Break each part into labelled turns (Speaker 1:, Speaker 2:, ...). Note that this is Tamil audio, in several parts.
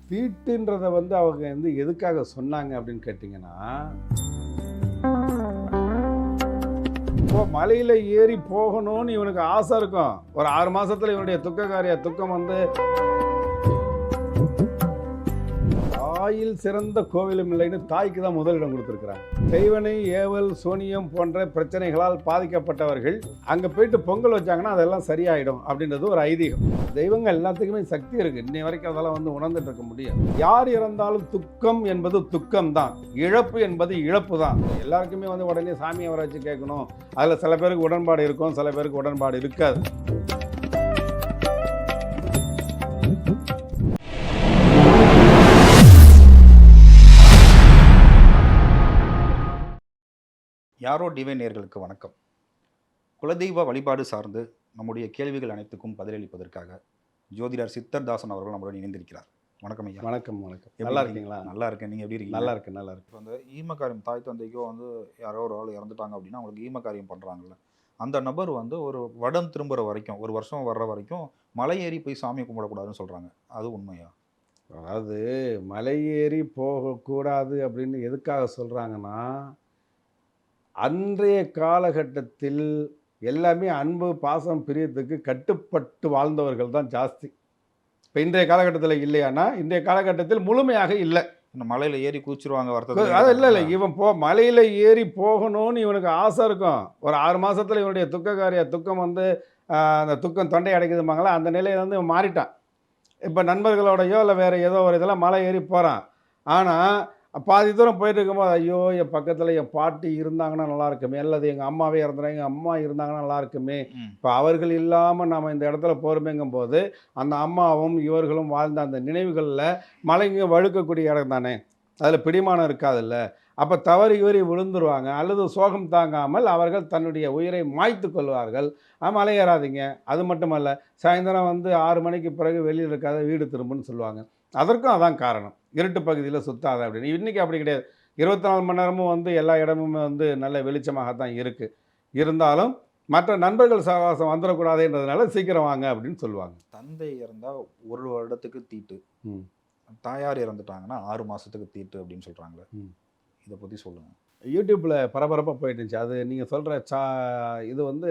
Speaker 1: தீட்டுன்றதை வந்து அவங்க வந்து எதுக்காக சொன்னாங்க அப்படின்னு கேட்டிங்கன்னா, இப்போ மலையில் ஏறி போகணும்னு இவனுக்கு ஆசை இருக்கும். ஒரு 6 மாசத்துல இவனுடைய துக்கக்காரிய துக்கம் வந்து தாயில் சிறந்த கோவிலும் இல்லைன்னு தாய்க்கு தான் முதலிடம் கொடுத்துருக்குறாங்க. செய்வனை, ஏவல், சூனியம் போன்ற பிரச்சனைகளால் பாதிக்கப்பட்டவர்கள் அங்கே போயிட்டு பொங்கல் வச்சாங்கன்னா அதெல்லாம் சரியாயிடும் அப்படின்றது ஒரு ஐதீகம். தெய்வங்கள் எல்லாத்துக்குமே சக்தி இருக்குது. இன்னை வரைக்கும் அதெல்லாம் வந்து உணர்ந்துட்டு இருக்க முடியும். யார் இறந்தாலும் துக்கம் என்பது துக்கம் தான், இழப்பு என்பது இழப்பு தான். எல்லாருக்குமே வந்து உடனே சாமியை வர வச்சு கேட்கணும். அதில் சில பேருக்கு உடன்பாடு இருக்கும், சில பேருக்கு உடன்பாடு இருக்காது.
Speaker 2: யாரோ டிவைன் நேயர்களுக்கு வணக்கம். குலதெய்வ வழிபாடு சார்ந்து நம்முடைய கேள்விகள் அனைத்துக்கும் பதிலளிப்பதற்காக ஜோதிடர் சித்தர்தாசன் அவர்கள் நம்மளுடன் இணைந்திருக்கிறார். வணக்கம் ஐயா.
Speaker 1: வணக்கம் வணக்கம். நல்லா இருக்கீங்களா?
Speaker 2: நல்லா இருக்கேன். நீங்கள் எப்படி இருக்கீங்க?
Speaker 1: நல்லா இருக்கு நல்லா இருக்கு.
Speaker 2: இப்போ அந்த ஈமக்காரியம் தாய் தந்தைக்கோ வந்து யாரோ ஒரு ஆள் இறந்துட்டாங்க அப்படின்னா அவங்களுக்கு ஈமக்காரியம் பண்ணுறாங்கல்ல, அந்த நபர் வந்து ஒரு வடம் திரும்புகிற வரைக்கும், ஒரு வருஷம் வர்ற வரைக்கும் மலை ஏறி போய் சாமி கும்பிடக்கூடாதுன்னு சொல்கிறாங்க. அது உண்மையா?
Speaker 1: அதாவது மலை ஏறி போகக்கூடாது அப்படின்னு எதுக்காக சொல்கிறாங்கன்னா, அன்றைய காலகட்டத்தில் எல்லாமே அன்பு பாசம் பிரியத்துக்கு கட்டுப்பட்டு வாழ்ந்தவர்கள் தான் ஜாஸ்தி. இப்போ இன்றைய காலகட்டத்தில் இல்லையானா, இன்றைய காலகட்டத்தில் முழுமையாக இல்லை.
Speaker 2: இந்த மலையில் ஏறி குதிச்சிருவாங்க
Speaker 1: அது
Speaker 2: வருத்தம்.
Speaker 1: இல்லை இவன் மலையில் ஏறி போகணும்னு இவனுக்கு ஆசை இருக்கும். ஒரு 6 மாசத்துல இவனுடைய துக்கக்காரிய துக்கம் வந்து அந்த துக்கம் தொண்டை அடைக்குதுமாங்களா, அந்த நிலையை வந்து இவன் மாறிட்டான். இப்போ நண்பர்களோடையோ இல்லை வேறு ஏதோ ஒரு இதெல்லாம் மலை ஏறி போகிறான். ஆனால் பாதி தூரம் போயிட்டு இருக்கும்போது, ஐயோ என் பக்கத்தில் என் பாட்டி இருந்தாங்கன்னா நல்லா இருக்குமே, அல்லது எங்கள் அம்மாவே இறந்துறாங்க, எங்கள் அம்மா இருந்தாங்கன்னா நல்லா இருக்குமே, இப்போ அவர்கள் இல்லாமல் நம்ம இந்த இடத்துல போகிறோமேங்கும் போது அந்த அம்மாவும் இவர்களும் வாழ்ந்த அந்த நினைவுகளில் மலைங்க வழுக்கக்கூடிய இடம் தானே, அதில் பிடிமானம் இருக்காதுல்ல. அப்போ தவறி இவறி விழுந்துருவாங்க, அல்லது சோகம் தாங்காமல் அவர்கள் தன்னுடைய உயிரை மாய்த்து கொள்வார்கள். மலை ஏறாதீங்க. அது மட்டுமல்ல, சாயந்தரம் வந்து 6 மணிக்கு பிறகு வெளியில் இருக்காத வீடு திரும்புன்னு சொல்லுவாங்க. அதற்கும் அதான் காரணம், இருட்டு பகுதியில் சுத்தாத அப்படின்னு. இன்றைக்கி அப்படி கிடையாது. 24 மணி நேரமும் வந்து எல்லா இடமுமே வந்து நல்ல வெளிச்சமாகத்தான் இருக்குது. இருந்தாலும் மற்ற நண்பர்கள் சகவாசம் வந்துடக்கூடாதுன்றதுனால சீக்கிரம் வாங்க அப்படின்னு சொல்லுவாங்க.
Speaker 2: தந்தை இறந்தால் 1 வருடத்துக்கு தீட்டு, தாயார் இறந்துட்டாங்கன்னா 6 மாதத்துக்கு தீட்டு அப்படின்னு சொல்கிறாங்களே, இதை பற்றி சொல்லுங்கள்.
Speaker 1: யூடியூப்பில் பரபரப்பாக போயிட்டு இருந்துச்சு. அது நீங்கள் சொல்கிற இது வந்து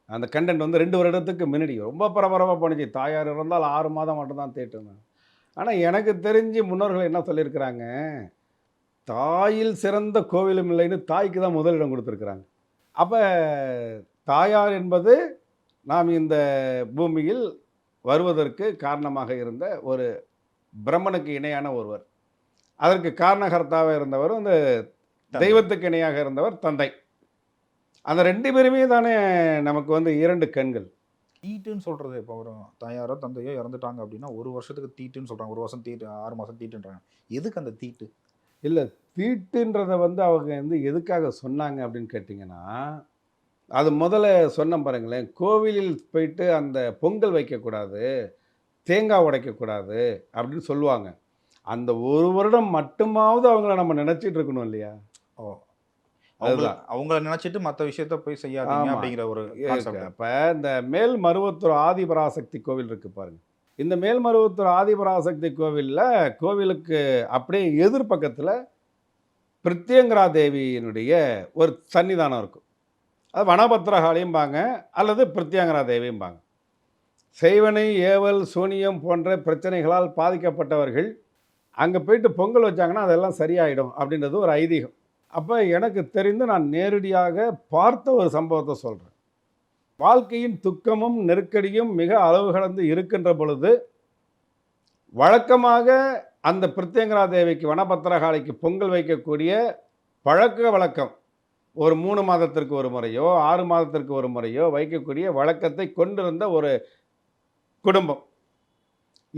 Speaker 1: அந்த கண்டென்ட் வந்து 2 வருடத்துக்கு முன்னாடி ரொம்ப பரபரப்பாக போணுச்சு. தாயார் இறந்தால் 6 மாதம் மட்டும்தான் தேட்டுன்னு. ஆனால் எனக்கு தெரிஞ்சு முன்னோர்கள் என்ன சொல்லியிருக்கிறாங்க, தாயில் சிறந்த கோவிலும் இல்லைன்னு தாய்க்கு தான் முதலிடம் கொடுத்துருக்குறாங்க. அப்போ தாயார் என்பது நாம் இந்த பூமியில் வருவதற்கு காரணமாக இருந்த ஒரு பிரம்மனுக்கு இணையான ஒருவர். அதற்கு காரணகர்த்தாவாக இருந்தவர் அந்த தெய்வத்துக்கு இணையாக இருந்தவர் தந்தை. அந்த 2 பேருமே தானே நமக்கு வந்து 2 கண்கள்.
Speaker 2: தீட்டுன்னு சொல்கிறது, இப்போ ஒரு தாயாரோ தந்தையோ இறந்துட்டாங்க அப்படின்னா 1 வருஷத்துக்கு தீட்டுன்னு சொல்கிறாங்க. 1 வருஷம் தீட்டு, 6 மாதம் தீட்டுன்றாங்க. எதுக்கு அந்த தீட்டு?
Speaker 1: இல்லை, தீட்டுன்றதை வந்து அவங்க வந்து எதுக்காக சொன்னாங்க அப்படின்னு கேட்டிங்கன்னா, அது முதல்ல சொன்ன பாருங்களேன், கோவிலில் போயிட்டு அந்த பொங்கல் வைக்கக்கூடாது, தேங்காய் உடைக்கக்கூடாது அப்படின்னு சொல்லுவாங்க. அந்த 1 வருடம் மட்டுமாவது அவங்கள நம்ம நினச்சிட்டு இருக்கணும் இல்லையா?
Speaker 2: ஓ, அதுதான் அவங்கள நினச்சிட்டு மற்ற விஷயத்த போய் செய்யாதீங்க அப்படிங்கிற ஒரு கான்செப்ட்.
Speaker 1: அப்போ இந்த மேல்மருவத்தூர் ஆதிபராசக்தி கோவில் இருக்குது பாருங்கள். இந்த மேல்மருவத்தூர் ஆதிபராசக்தி கோவிலில் கோவிலுக்கு அப்படியே எதிர்பக்கத்தில் பிரித்யங்கரா தேவியினுடைய ஒரு சன்னிதானம் இருக்கும். அது வனபத்திரகாளியும்பாங்க அல்லது பிரித்யங்கரா தேவியும்பாங்க. செய்வனை, ஏவல், சூனியம் போன்ற பிரச்சனைகளால் பாதிக்கப்பட்டவர்கள் அங்கே போயிட்டு பொங்கல் வச்சாங்கன்னா அதெல்லாம் சரியாயிடும் அப்படின்றது ஒரு ஐதீகம். அப்போ எனக்கு தெரிந்து நான் நேரடியாக பார்த்த ஒரு சம்பவத்தை சொல்கிறேன். வாழ்க்கையின் துக்கமும் நெருக்கடியும் மிக அளவு கடந்து இருக்கின்ற பொழுது வழக்கமாக அந்த பிரித்யங்கரா தேவிக்கு வனபத்திரகாளிக்கு பொங்கல் வைக்கக்கூடிய பழக்க வழக்கம் ஒரு 3 மாதத்திற்கு ஒரு முறையோ 6 மாதத்திற்கு ஒரு முறையோ வைக்கக்கூடிய வழக்கத்தை கொண்டிருந்த ஒரு குடும்பம்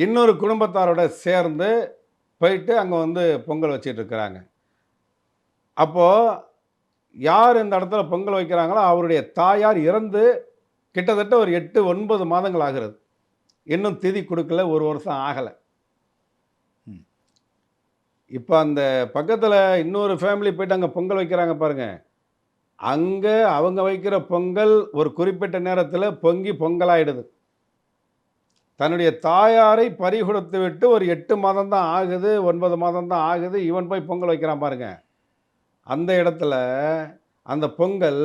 Speaker 1: இன்னொரு குடும்பத்தாரோட சேர்ந்து போயிட்டு அங்கே வந்து பொங்கல் வச்சிட்டு இருக்கிறாங்க. அப்போது யார் இந்த இடத்துல பொங்கல் வைக்கிறாங்களோ அவருடைய தாயார் இறந்து கிட்டத்தட்ட ஒரு 8-9 மாதங்கள் ஆகிறது. இன்னும் திதி கொடுக்கல, 1 வருஷம் ஆகலை. இப்போ அந்த பக்கத்தில் இன்னொரு ஃபேமிலி போயிட்டு அங்கே பொங்கல் வைக்கிறாங்க பாருங்கள். அங்கே அவங்க வைக்கிற பொங்கல் ஒரு குறிப்பிட்ட நேரத்தில் பொங்கி பொங்கலாயிடுது. தன்னுடைய தாயாரை பறிகொடுத்து விட்டு ஒரு 8 மாதம் தான் ஆகுது, 9 மாதம் தான் ஆகுது. இவன் போய் பொங்கல் வைக்கிறான் பாருங்க. அந்த இடத்துல அந்த பொங்கல்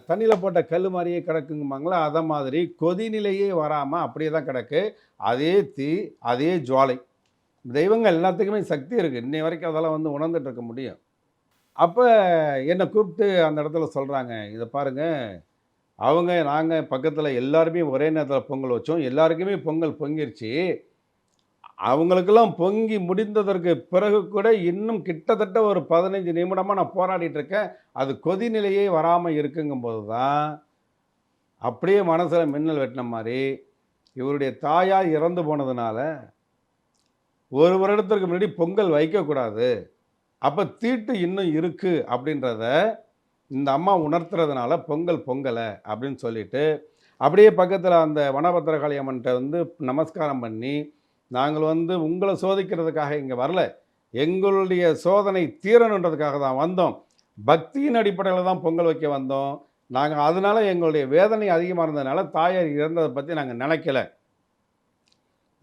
Speaker 1: தண்ணியில போட்ட கல்லு மாரியே கிடக்குங்கம்பாங்களா, அத மாதிரி கொதிநிலையே வராம அப்படியே தான் கிடக்கு. அதே தீ, அதே ஜுவாலை. தெய்வங்கள் எல்லாத்துக்குமே சக்தி இருக்கு. இன்னை வரைக்கும் அதெல்லாம் வந்து உணர்ந்துட்டு இருக்க முடியும். அப்ப என்ன கூப்பிட்டு அந்த இடத்துல சொல்றாங்க, "இத பாருங்க, நாங்க பக்கத்துல எல்லாருமே ஒரே நேரத்துல பொங்கல் வச்சோம். எல்லாருக்குமே பொங்கல் பொங்கிருச்சு. அவங்களுக்கெல்லாம் பொங்கி முடிந்ததற்கு பிறகு கூட இன்னும் கிட்டத்தட்ட ஒரு 15 நிமிடமா நான் போராடிட்டு இருக்கேன். அது கொதிநிலையே வராம இருக்குங்கும்போது தான், அப்படியே மனசுல மின்னல் வெட்டுன மாரி, இவருடைய தாயார் இறந்து போனதுனால, 1 வருடத்திற்கு முன்னாடி பொங்கல் வைக்கக்கூடாது. அப்ப தீட்டு இன்னும் இருக்கு அப்படின்றத இந்த அம்மா உணர்த்துறதுனால பொங்கல் பொங்கல அப்படின்னு சொல்லிட்டு, அப்படியே பக்கத்துல அந்த வனபத்திரகாளி அம்மன்ட்ட வந்து நமஸ்காரம் பண்ணி, நாங்கள் வந்து உங்கள சோதிக்கிறதுக்காக இங்க வரல. எங்களுடைய சோதனை தீரணுன்றதுக்காக தான் வந்தோம். பக்தியின் அடிப்படையில தான் பொங்கல் வைக்க வந்தோம். நாங்க அதனால எங்களுடைய வேதனை அதிகமா இருந்ததுனால, தாயார் இறந்தத பத்தி நாங்க நெனைக்கல.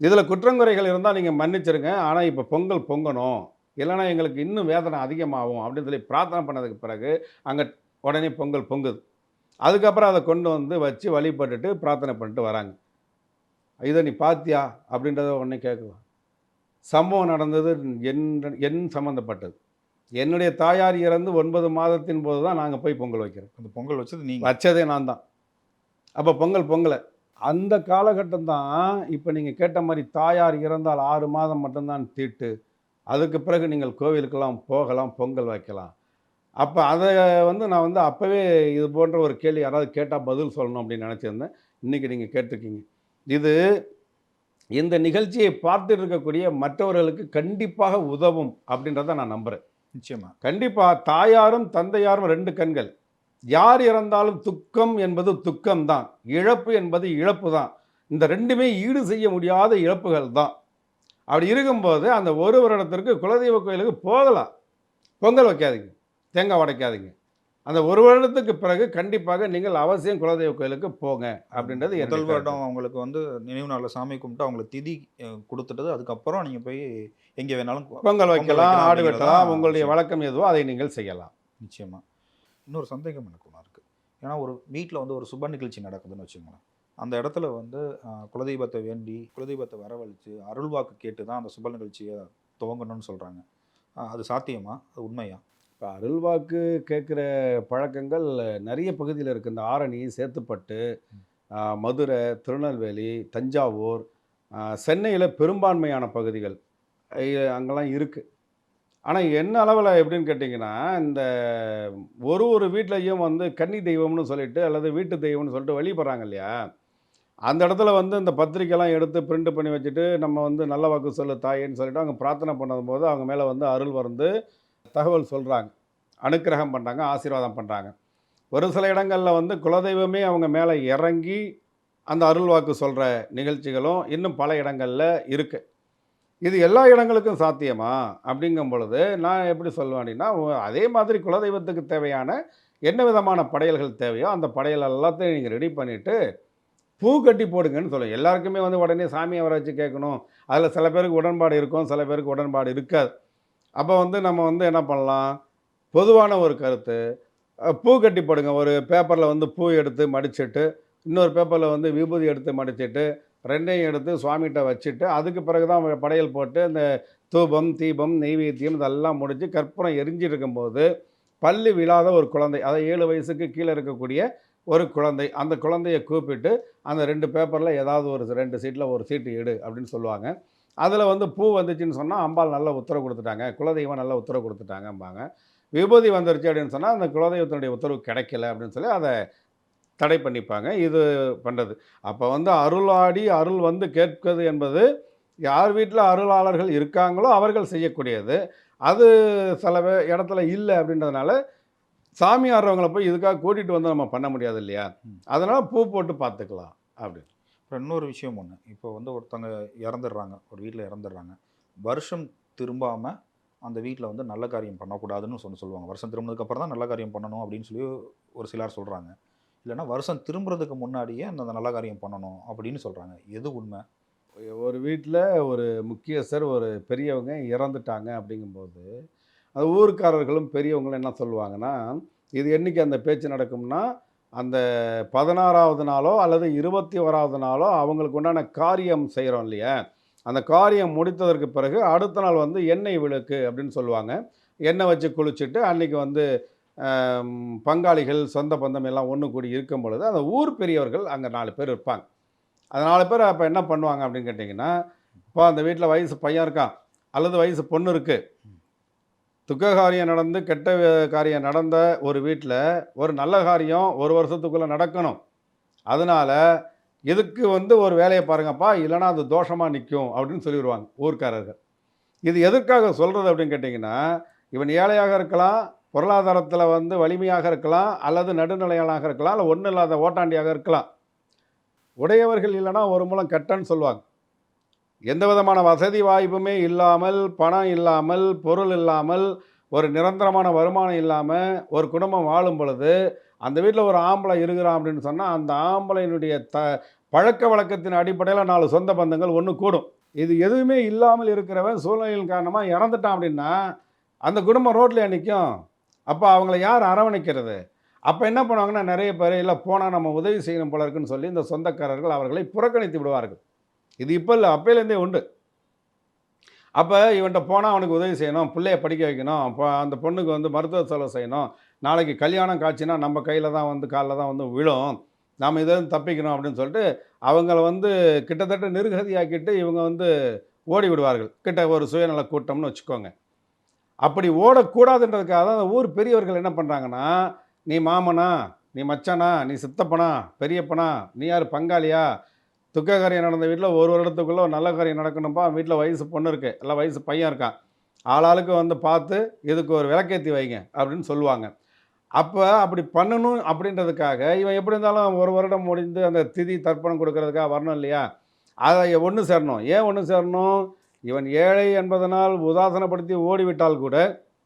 Speaker 1: இதுல குற்றங்குறைகள் இருந்தா நீங்க மன்னிச்சிருங்க. ஆனா இப்ப பொங்கல் பொங்கணும். இல்லன்னா எங்களுக்கு இன்னும் வேதனை அதிகமாகும் அப்படின்னு சொல்லி பிரார்த்தனை பண்ணதுக்கு பிறகு, அங்க உடனே பொங்கல் பொங்குது. அதுக்கப்புறம் அத கொண்டு வந்து வச்சு வழிபட்டுட்டு பிரார்த்தனை பண்ணிட்டு வராங்க. "இத நீ பார்த்தியா?" அப்படின்றத உடனே கேட்கலாம். சம்பவம் நடந்தது என் சம்மந்தப்பட்டது. என்னுடைய தாயார் இறந்து 9 மாதத்தின் போது தான் நாங்க போய் பொங்கல் வைக்கிறோம்.
Speaker 2: அந்த பொங்கல் வச்சது நீங்க.
Speaker 1: வச்சதே நான் தான். அப்ப பொங்கல் பொங்கல. அந்த காலகட்டம் தான் இப்ப நீங்க கேட்ட மாரி தாயார் இறந்தால் 6 மாதம் மட்டும் தான் தீட்டு. அதுக்கு பிறகு நீங்கள் கோவிலுக்கெல்லாம் போகலாம், பொங்கல் வைக்கலாம். அப்ப அத வந்து நான் வந்து அப்பவே இது போன்ற ஒரு கேள்வி யாராவது கேட்டா பதில் சொல்லணும் அப்படின்னு நெனச்சிருந்தேன். இன்னைக்கு நீங்க கேட்டிருக்கீங்க. இது இந்த நிகழ்ச்சியை பார்த்துட்டு இருக்கக்கூடிய மற்றவர்களுக்கு கண்டிப்பாக உதவும் அப்படின்றத நான் நம்புறேன்.
Speaker 2: நிச்சயமா.
Speaker 1: கண்டிப்பா தாயாரும், தந்தையாரும் 2 கண்கள். யார் இறந்தாலும் துக்கம் என்பது துக்கம் தான். இழப்பு என்பது இழப்பு தான். இந்த 2மே ஈடு செய்ய முடியாத இழப்புகள் தான். அப்படி இருக்கும்போது அந்த 1 வருடத்திற்கு குலதெய்வ கோயிலுக்கு போகலாம். பொங்கல் வைக்காதீங்க. தேங்காய் உடைக்காதீங்க. அந்த 1 வருடத்துக்கு பிறகு கண்டிப்பாக நீங்கள் அவசியம் குலதெய்வ கோயிலுக்கு போங்க அப்படின்றது என்னுடைய
Speaker 2: முதல்
Speaker 1: கருத்து.
Speaker 2: வருடம் அவங்களுக்கு வந்து நினைவு நாள்ல சாமி கும்பிட்டு அவங்களுக்கு திதி குடுத்துட்டது. அதுக்கப்புறம் நீங்க போய் எங்க வேணாலும்
Speaker 1: பொங்கல்
Speaker 2: பொங்கல்
Speaker 1: வைக்கலாம்,
Speaker 2: வைக்கலாம்
Speaker 1: ஆடு
Speaker 2: அப்படிங்கிறது தான்
Speaker 1: வெட்டலாம். உங்களுடைய
Speaker 2: விஷயம்.
Speaker 1: வழக்கம் எதுவோ அதை நீங்கள் செய்யலாம்.
Speaker 2: நிச்சயமா. இன்னொரு சந்தேகம் எனக்கு ஒண்ணு இருக்கு. ஏன்னா ஒரு வீட்ல வந்து ஒரு சுப நிகழ்ச்சி நடக்குதுன்னு வச்சுக்கோங்களேன். அந்த இடத்துல வந்து குலதெய்வத்த வேண்டி, குலதெய்வத்த வரவழைச்சு, அருள்வாக்கு கேட்டு தான் அந்த சுப நிகழ்ச்சிய துவங்கணும்னு சொல்றாங்க. அது சாத்தியமா? அது உண்மையா?
Speaker 1: இப்ப அருள்வாக்கு கேட்கிற பழக்கங்கள் நெறைய பகுதியில இருக்கு. இந்த ஆரணி, சேத்துப்பட்டு,
Speaker 2: ம்.
Speaker 1: மதுரை, திருநெல்வேலி, தஞ்சாவூர், சென்னையில பெரும்பான்மையான பகுதிகள். அங்கலாம் இருக்கு. ஆனா என்ன அளவுல எப்படின்னு கேட்டீங்கன்னா, இந்த ஒரு வீட்லயும் வந்து கன்னி தெய்வம்னு சொல்லிட்டு, அல்லது வீட்டு தெய்வம்னு சொல்லிட்டு வழிபடுறாங்க இல்லையா? அந்த இடத்துல வந்து இந்த பத்திரிக்கைலாம் எடுத்து பிரிண்ட் பண்ணி வச்சுட்டு, நம்ம வந்து நல்ல வாக்கு சொல்லு தாயேன்னு சொல்லிட்டு அவங்க பிரார்த்தனை பண்ணும்போது, அவங்க மேல வந்து அருள் வந்து தகவல் சொல்றாங்க. அனுக்கிரகம் பண்றாங்க, ஆசீர்வாதம் பண்றாங்க. ஒரு சில இடங்கள்ல வந்து குலதெய்வமே அவங்க மேல இறங்கி, அந்த அருள் வாக்கு சொல்ற நிகழ்ச்சிகளும் இன்னும் பல இடங்கள்ல இருக்கு. இது எல்லா இடங்களுக்கும் சாத்தியமா? அப்படிங்கும் பொழுது, நான் எப்படி சொல்லுவேன் அப்படின்னா, அதே மாதிரி குலதெய்வத்துக்கு தேவையான என்ன விதமான படையல்கள் தேவையோ, அந்த படையல் எல்லாத்தையும் நீங்க ரெடி பண்ணிட்டு, பூ கட்டி போடுங்கன்னு சொல்லுவேன். எல்லாருக்குமே வந்து உடனே சாமிய வர வச்சு கேட்கணும். அதில சில பேருக்கு உடன்பாடு இருக்கும், சில பேருக்கு உடன்பாடு இருக்காது. அப்ப வந்து நம்ம வந்து என்ன பண்ணலாம்? பொதுவான ஒரு கருத்து, பூ கட்டி போடுங்க. ஒரு பேப்பர்ல வந்து பூ எடுத்து மடிச்சுட்டு, இன்னொரு பேப்பர்ல வந்து விபூதி எடுத்து மடிச்சிட்டு, 2யும் எடுத்து சுவாமிட்ட வச்சுட்டு, அதுக்கு பிறகு தான் படையல் போட்டு, அந்த தூபம், தீபம், நெய்வேத்தியம் இதெல்லாம் முடிச்சு கற்பூரம் எரிஞ்சிட்டு இருக்கும்போது, பல்லு விழாத ஒரு குழந்தை, அதாவது 7 வயசுக்கு கீழ இருக்கக்கூடிய ஒரு குழந்தை. அந்த குழந்தைய கூப்பிட்டு, அந்த 2 பேப்பர்ல ஏதாவது ஒரு 2 சீட்ல ஒரு சீட்டு எடு அப்படின்னு சொல்லுவாங்க. அதில வந்து பூ வந்துச்சுன்னு சொன்னா, அம்பாள் நல்ல உத்தரவு குடுத்துட்டாங்க. குலதெய்வம் நல்ல உத்தரவு குடுத்துட்டாங்கம்பாங்க. விபூதி வந்துருச்சு அப்படின்னு சொன்னா, அந்த குலதெய்வத்தினுடைய உத்தரவு கிடைக்கல அப்படின்னு சொல்லி அத தடை பண்ணிப்பாங்க. இது பண்றது. அப்ப வந்து அருளாடி, அருள் வந்து கேட்பது என்பது, யார் வீட்ல அருளாளர்கள் இருக்காங்களோ அவர்கள் செய்யக்கூடியது. அது சில இடத்துல இல்ல அப்படின்றதுனால, சாமி ஆடுறவங்கள போய் இதுக்காக கூட்டிட்டு வந்து நம்ம பண்ண முடியாது இல்லையா?
Speaker 2: ம்.
Speaker 1: அதனால பூ போட்டு பார்த்துக்கலாம் அப்படின்னு.
Speaker 2: அப்புறம் இன்னொரு விஷயம் ஒண்ணு. இப்போ வந்து ஒருத்தவங்க இறந்துடுறாங்க. ஒரு வீட்ல இறந்துடுறாங்க. வருஷம் திரும்பாம அந்த வீட்ல வந்து நல்ல காரியம் பண்ணக்கூடாதுன்னு சொல்லுவாங்க. வருஷம் திரும்பினதுக்கு அப்புறம் தான் நல்ல காரியம் பண்ணணும் அப்படின்னு சொல்லி ஒரு சிலர் சொல்றாங்க. இல்லைன்னா வருஷம் திரும்புறதுக்கு முன்னாடியே அந்த நல்ல காரியம் பண்ணணும் அப்படின்னு சொல்கிறாங்க. எது உண்மை?
Speaker 1: ஒரு வீட்டில் ஒரு முக்கியஸ்தர், ஒரு பெரியவங்க இறந்துட்டாங்க அப்படிங்கும்போது, அது ஊர்க்காரர்களும் பெரியவங்களும் என்ன சொல்லுவாங்கன்னா, இது என்னைக்கு அந்த பேச்சு நடக்கும்னா, அந்த 16வது நாளோ அல்லது 21வது நாளோ அவங்களுக்கு உண்டான காரியம் செய்கிறோம் இல்லையா? அந்த காரியம் முடித்ததற்கு பிறகு அடுத்த நாள் வந்து எண்ணெய் விளக்கு அப்படின்னு சொல்லுவாங்க. எண்ணெய் வச்சு குளிச்சுட்டு அன்னைக்கு வந்து பங்காளிகள், சொந்த பந்தம் எல்லாம் ஒண்ணு கூடி இருக்கும் பொழுது, அந்த ஊர் பெரியவர்கள் அங்க 4 பேர் இருப்பாங்க. அந்த 4 பேர் அப்ப என்ன பண்ணுவாங்க அப்படின்னு கேட்டீங்கன்னா, இப்போ அந்த வீட்ல வயசு பையன் இருக்கான், அல்லது வயசு பொண்ணு இருக்கு. துக்க காரியம் நடந்து, கெட்ட காரியம் நடந்த ஒரு வீட்ல, ஒரு நல்ல காரியம் 1 வருஷத்துக்குள்ள நடக்கணும். அதனால, இதுக்கு வந்து ஒரு வேலைய பாருங்கப்பா, இல்லன்னா அது தோஷமா நிக்கும் அப்படின்னு சொல்லிருவாங்க ஊர்க்காரர்கள். இது எதற்காக சொல்றது அப்படின்னு கேட்டீங்கன்னா, இவன் ஏழையாக இருக்கலாம், பொருளாதாரத்தில வந்து வலிமையாக இருக்கலாம், அல்லது நடுநிலையாளனாக இருக்கலாம், இல்ல ஒண்ணும் இல்லாத ஓட்டாண்டியாக இருக்கலாம். உடையவர்கள் இல்லன்னா ஒரு முழம் கெட்டன்னு சொல்லுவாங்க. எந்த விதமான வசதி வாய்ப்புமே இல்லாமல், பணம் இல்லாமல், பொருள் இல்லாமல், ஒரு நிரந்தரமான வருமானம் இல்லாம, ஒரு குடும்பம் வாழும் பொழுது, அந்த வீட்ல ஒரு ஆம்பளை இருக்கிறான் அப்படின்னு சொன்னா, அந்த ஆம்பளையினுடைய பழக்கவழக்கத்தின் அடிப்படையில 4 சொந்த பந்தங்கள் ஒண்ணு கூடும். இது எதுவுமே இல்லாமல் இருக்கிறவன் சூழ்நிலையின் காரணமா இறந்துட்டான் அப்படின்னா, அந்த குடும்பம் ரோட்லயா நிக்கும்? அப்ப அவங்கள யார் அரவணைக்கிறது? அப்ப என்ன பண்ணுவாங்கன்னா, நெறைய பேரு, இல்ல போனா நம்ம உதவி செய்யணும் போல இருக்குன்னு சொல்லி, இந்த சொந்தக்காரர்கள் அவர்களை புறக்கணித்து விடுவார்கள். இது இப்ப இல்ல, அப்பையிலேருந்தே உண்டு. அப்ப இவன்ட்ட போனா அவனுக்கு உதவி செய்யணும், புள்ளைய படிக்க வைக்கணும், அந்த பொண்ணுக்கு வந்து மருத்துவ செலவு செய்யணும், நாளைக்கு கல்யாணம் காட்சினா நம்ம கையில தான் வந்து கால்ல தான் வந்து விழும். நாம இதிலேருந்து தப்பிக்கணும் அப்படின்னு சொல்லிட்டு, அவங்கள வந்து கிட்டத்தட்ட நிர்கதியாக்கிட்டு இவங்க வந்து ஓடி விடுவார்கள். கிட்ட ஒரு சுயநல கூட்டம்னு வச்சுக்கோங்க. அப்படி ஓடக்கூடாதுன்றதுக்காக தான் அந்த ஊர் பெரியவர்கள் என்ன பண்றாங்கன்னா, "நீ மாமனா? நீ மச்சானா? நீ சித்தப்பனா? பெரியப்பனா? நீ யாரு பங்காளியா? துக்க காரியம் நடந்த வீட்ல ஒரு வருடத்துக்குள்ள ஒரு நல்ல காரியம் நடக்கணும்பா. வீட்ல வயசு பொண்ணு இருக்கு, இல்ல வயசு பையன் இருக்கான். ஆளாளுக்கு வந்து பார்த்து, இதுக்கு ஒரு விளக்கேத்தி வைங்க" அப்படின்னு சொல்லுவாங்க. அப்ப அப்படி பண்ணணும் அப்படின்றதுக்காக, இவன் எப்படி இருந்தாலும் 1 வருடம் முடிந்து அந்த திதி தர்ப்பணம் கொடுக்கறதுக்காக வரணும் இல்லையா? அத ஒண்ணு சேரணும். ஏன் ஒண்ணு சேரணும்? இவன் ஏழை என்பதனால் உதாசீனப்படுத்தி ஓடிவிட்டால் கூட,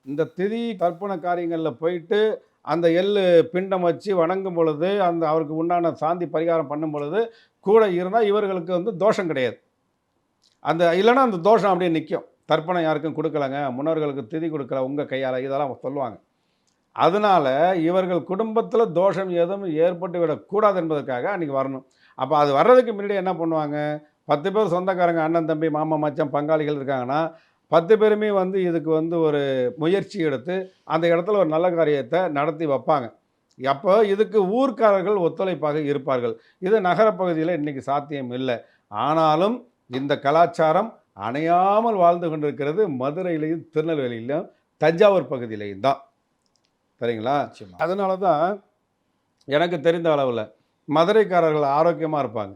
Speaker 1: இந்த திதி தர்ப்பண காரியங்கள்ல போயிட்டு, அந்த எள்ளு பிண்டம் வச்சு வணங்கும் பொழுது, அந்த அவருக்கு உண்டான சாந்தி பரிகாரம் பண்ணும் பொழுது, கூட இருந்தா இவர்களுக்கு வந்து தோஷம் கிடையாது. இல்லன்னா அந்த தோஷம் அப்படியே நிக்கும். தர்ப்பணம் யாருக்கும் குடுக்கலங்க, முன்னோர்களுக்கு திதி குடுக்கல உங்க கையால, இதெல்லாம் சொல்லுவாங்க. அதனால இவர்கள் குடும்பத்தில தோஷம் எதுவும் ஏற்பட்டு விடக்கூடாது என்பதற்காக அன்னைக்கு வரணும். அப்ப அது வர்றதுக்கு முன்னாடி என்ன பண்ணுவாங்க, 10 பேர் சொந்தக்காரங்க, அண்ணன், தம்பி, மாமா, மச்சான், பங்காளிகள் இருக்காங்கன்னா, 10 பேருமே வந்து இதுக்கு வந்து ஒரு முயற்சி எடுத்து, அந்த இடத்துல ஒரு நல்ல காரியத்த நடத்தி வப்பாங்க. அப்போ இதுக்கு ஊர்க்காரர்கள் ஒத்துழைப்பாக இருப்பார்கள். இது நகரப்பகுதியில இன்னைக்கு சாத்தியம் இல்ல. ஆனாலும் இந்த கலாச்சாரம் அணையாமல் வாழ்ந்து கொண்டிருக்கிறது மதுரையிலயும், திருநெல்வேலியிலும், தஞ்சாவூர் பகுதியிலயும் தான். சரிங்களா?
Speaker 2: நிச்சயமா.
Speaker 1: அதனால தான் எனக்கு தெரிந்த அளவுல மதுரைக்காரர்கள் ஆரோக்கியமா இருப்பாங்க.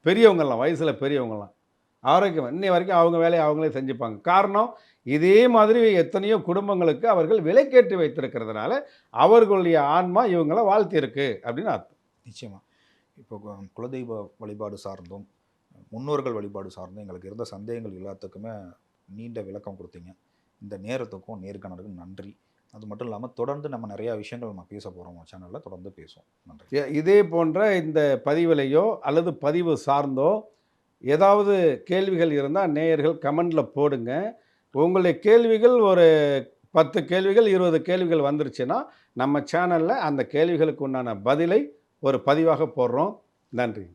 Speaker 1: பெரியவங்கலாம், வயசுல பெரியவங்கலாம். ஆரோக்கியமா இன்னை வரைக்கும் அவங்க வேலைய அவங்களே செஞ்சுப்பாங்க. காரணம், இதே மாதிரி எத்தனையோ குடும்பங்களுக்கு அவர்கள் விலைக்கேற்றி வைத்திருக்கிறதுனால, அவர்களுடைய ஆன்மா இவங்கள வாழ்த்தியிருக்கு அப்படின்னு அர்த்தம்.
Speaker 2: நிச்சயமா. இப்போ குலதெய்வ வழிபாடு சார்ந்தும், முன்னோர்கள் வழிபாடு சார்ந்தும் எங்களுக்கு இருந்த சந்தேகங்கள் எல்லாத்துக்குமே நீண்ட விளக்கம் குடுத்தீங்க. இந்த நேரத்துக்கும் நேர்காணலுக்கும் நன்றி. அது மட்டும் இல்லாம தொடர்ந்து நம்ம நிறைய விஷயங்கள் நம்ம பேச போறோம் உங்க சேனல்ல. தொடர்ந்து பேசுவோம். நன்றி.
Speaker 1: இதே போன்ற இந்த பதிவிலையோ அல்லது பதிவு சார்ந்தோ ஏதாவது கேள்விகள் இருந்தா நேயர்கள் கமெண்ட்ல போடுங்க. உங்களுடைய கேள்விகள் ஒரு 10 கேள்விகள், 20 கேள்விகள் வந்துருச்சுன்னா, நம்ம சேனல்ல அந்த கேள்விகளுக்கு உண்டான பதிலை ஒரு பதிவாக போடுறோம். நன்றி.